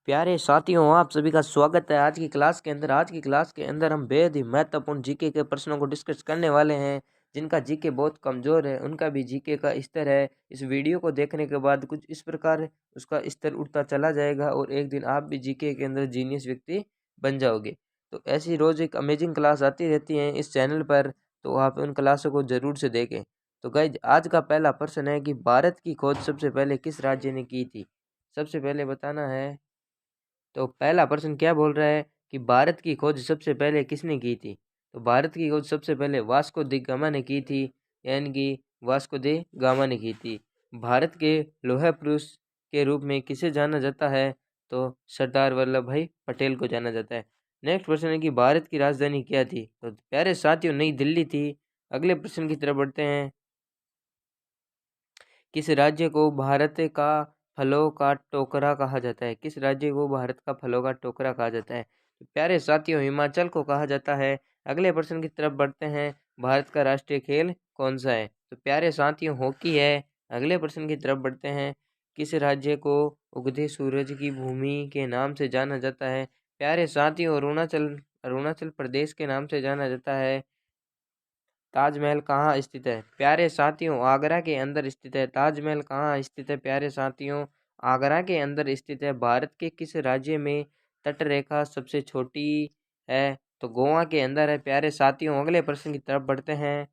प्यारे साथियों, आप सभी का स्वागत है आज की क्लास के अंदर। आज की क्लास के अंदर हम बेहद ही महत्वपूर्ण जीके के प्रश्नों को डिस्कस करने वाले हैं। जिनका जीके बहुत कमज़ोर है उनका भी जीके का स्तर है। इस वीडियो को देखने के बाद कुछ इस प्रकार उसका स्तर उठता चला जाएगा और एक दिन आप भी जीके के अंदर जीनियस व्यक्ति बन जाओगे। तो ऐसी रोज़ एक अमेजिंग क्लास आती रहती हैं इस चैनल पर, तो आप उन क्लासों को ज़रूर से देखें। तो गाइज, आज का पहला प्रश्न है कि भारत की खोज सबसे पहले किस राज्य ने की थी? सबसे पहले बताना है। तो पहला प्रश्न क्या बोल रहा है कि भारत की खोज सबसे पहले किसने की थी? तो भारत की खोज सबसे पहले वास्को दी गामा ने की थी, यानी कि वास्को दी गामा ने की थी। भारत के लौह पुरुष के रूप में किसे जाना जाता है? तो सरदार वल्लभ भाई पटेल को जाना जाता है। नेक्स्ट प्रश्न है कि भारत की राजधानी क्या थी? तो प्यारे साथियों, नई दिल्ली थी। अगले प्रश्न की तरफ बढ़ते हैं। किस राज्य को भारत का फलों का टोकरा कहा जाता है? किस राज्य को भारत का फलों का टोकरा कहा जाता है? तो प्यारे साथियों, हिमाचल को कहा जाता है। अगले प्रश्न की तरफ बढ़ते हैं। भारत का राष्ट्रीय खेल कौन सा है? तो प्यारे साथियों, हॉकी है। अगले प्रश्न की तरफ बढ़ते हैं। किस राज्य को उगते सूरज की भूमि के नाम से जाना जाता है? प्यारे साथियों, अरुणाचल अरुणाचल प्रदेश के नाम से जाना जाता है। ताजमहल कहाँ स्थित है? प्यारे साथियों, आगरा के अंदर स्थित है। ताजमहल कहाँ स्थित है? प्यारे साथियों, आगरा के अंदर स्थित है। भारत के किस राज्य में तट रेखा सबसे छोटी है? तो गोवा के अंदर है। प्यारे साथियों, अगले प्रश्न की तरफ बढ़ते हैं।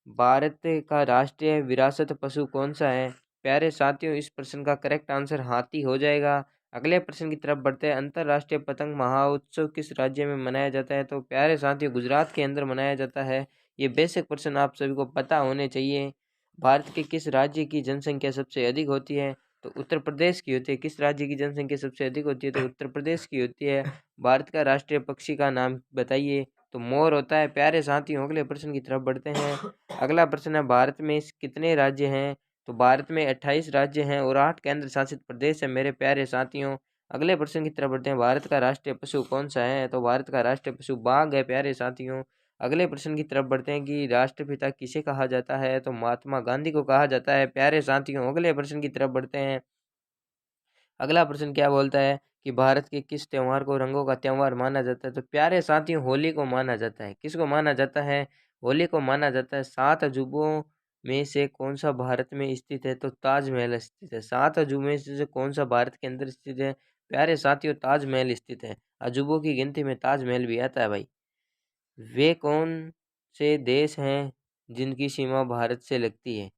भारत का राष्ट्रीय विरासत पशु कौन सा है? प्यारे साथियों, इस प्रश्न का करेक्ट आंसर हाथी हो जाएगा। अगले प्रश्न की तरफ बढ़ते हैं। अंतर्राष्ट्रीय पतंग महोत्सव किस राज्य में मनाया जाता है? तो प्यारे साथियों, गुजरात के अंदर मनाया जाता है। ये बेसिक प्रश्न आप सभी को पता होने चाहिए। भारत के किस राज्य की जनसंख्या सबसे अधिक होती है? तो उत्तर प्रदेश की होती है। किस राज्य की जनसंख्या सबसे अधिक होती है? तो उत्तर प्रदेश की होती है। भारत का राष्ट्रीय पक्षी का नाम बताइए। तो मोर होता है। प्यारे साथियों, अगले प्रश्न की तरफ बढ़ते हैं। अगला प्रश्न है, भारत में कितने राज्य हैं? तो भारत में 28 राज्य हैं और 8 केंद्र शासित प्रदेश है मेरे प्यारे साथियों। अगले प्रश्न की तरफ बढ़ते हैं। भारत का राष्ट्रीय पशु कौन सा है? तो भारत का राष्ट्रीय पशु बाघ है प्यारे साथियों। अगले प्रश्न की तरफ बढ़ते हैं कि राष्ट्रपिता किसे कहा जाता है? तो महात्मा गांधी को कहा जाता है प्यारे साथियों। अगले प्रश्न की तरफ बढ़ते हैं। अगला प्रश्न क्या बोलता है कि भारत के किस त्योहार को रंगों का त्योहार माना जाता है? तो प्यारे साथियों, होली को माना जाता है। किसको माना जाता है? होली को माना जाता है। 7 अजूबों में से कौन सा भारत में स्थित है? तो ताजमहल स्थित है। 7 अजूबों में से कौन सा भारत के अंदर स्थित है? प्यारे साथियों, ताजमहल स्थित है। अजूबों की गिनती में ताजमहल भी आता है भाई। वे कौन से देश हैं जिनकी सीमा भारत से लगती है?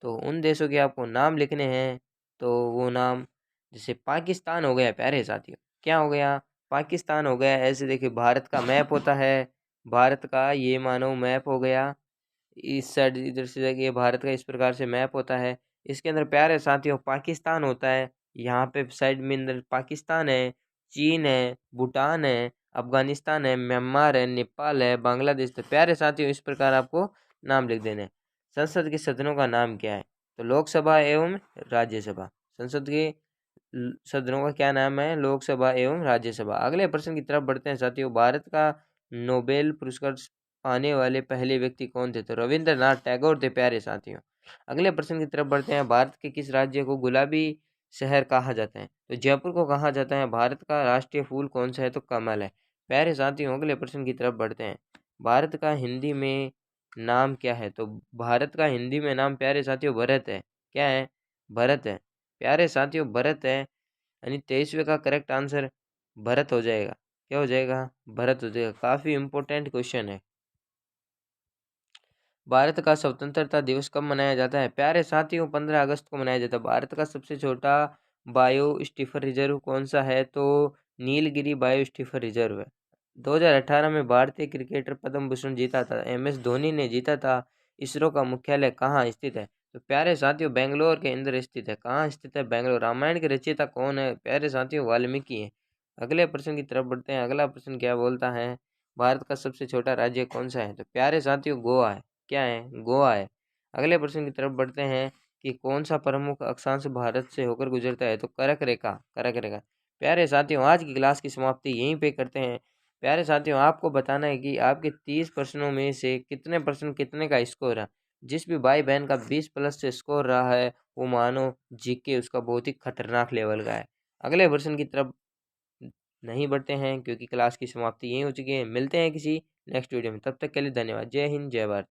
तो उन देशों के आपको नाम लिखने हैं। तो वो नाम, जैसे पाकिस्तान हो गया प्यारे साथियों। क्या हो गया? पाकिस्तान हो गया। ऐसे देखिए, भारत का मैप होता है। भारत का ये मानो मैप हो गया। इस साइड इधर से देखिए, भारत का इस प्रकार से मैप होता है। इसके अंदर प्यारे साथियों पाकिस्तान होता है। यहाँ पे साइड में अंदर पाकिस्तान है, चीन है, भूटान है, अफगानिस्तान है, म्यांमार है, नेपाल है, बांग्लादेश। तो प्यारे साथियों, इस प्रकार आपको नाम लिख देने हैं। संसद के सदनों का नाम क्या है? तो लोकसभा एवं राज्यसभा। संसद के सदनों का क्या नाम है? लोकसभा एवं राज्यसभा। अगले प्रश्न की तरफ बढ़ते हैं साथियों। भारत का नोबेल पुरस्कार पाने वाले पहले व्यक्ति कौन थे? तो रविंद्रनाथ टैगोर थे प्यारे साथियों। अगले प्रश्न की तरफ बढ़ते हैं। भारत के किस राज्य को गुलाबी शहर कहा जाता है? तो जयपुर को कहा जाता है। भारत का राष्ट्रीय फूल कौन सा है? तो कमल है प्यारे साथियों। अगले प्रश्न की तरफ बढ़ते हैं। भारत का हिंदी में नाम क्या है? तो भारत का हिंदी में नाम प्यारे साथियों भरत है। क्या है? भरत है प्यारे साथियों, भरत है। यानी 23वें का करेक्ट आंसर भरत हो जाएगा। क्या हो जाएगा? भरत हो जाएगा। काफी इंपॉर्टेंट क्वेश्चन है। भारत का स्वतंत्रता दिवस कब मनाया जाता है? प्यारे साथियों, 15 अगस्त को मनाया जाता है। भारत का सबसे छोटा बायो स्टीफर रिजर्व कौन सा है? तो नीलगिरी बायो स्टीफर रिजर्व है। 2018 में भारतीय क्रिकेटर पद्म भूषण जीता था, MS धोनी ने जीता था। इसरो का मुख्यालय कहाँ स्थित है? तो प्यारे साथियों, बेंगलोर के अंदर स्थित है। कहाँ स्थित है? बेंगलोर। रामायण के रचयिता कौन है? प्यारे साथियों, वाल्मीकि है। अगले प्रश्न की तरफ बढ़ते हैं। अगला प्रश्न क्या बोलता है? भारत का सबसे छोटा राज्य कौन सा है? तो प्यारे साथियों, गोवा है। क्या है? गोवा है। अगले प्रश्न की तरफ बढ़ते हैं कि कौन सा प्रमुख अक्षांश भारत से होकर गुजरता है? तो कर्क रेखा। कर्क रेखा। प्यारे साथियों, आज की क्लास की समाप्ति यहीं पे करते हैं। प्यारे साथियों, आपको बताना है कि आपके 30 प्रश्नों में से कितने प्रश्न कितने का स्कोर है। जिस भी भाई बहन का 20 प्लस से स्कोर रहा है, वो मानो जीके उसका बहुत ही खतरनाक लेवल का है। अगले प्रश्न की तरफ नहीं बढ़ते हैं क्योंकि क्लास की समाप्ति यहीं हो चुकी है। मिलते हैं किसी नेक्स्ट वीडियो में, तब तक के लिए धन्यवाद। जय हिंद, जय भारत।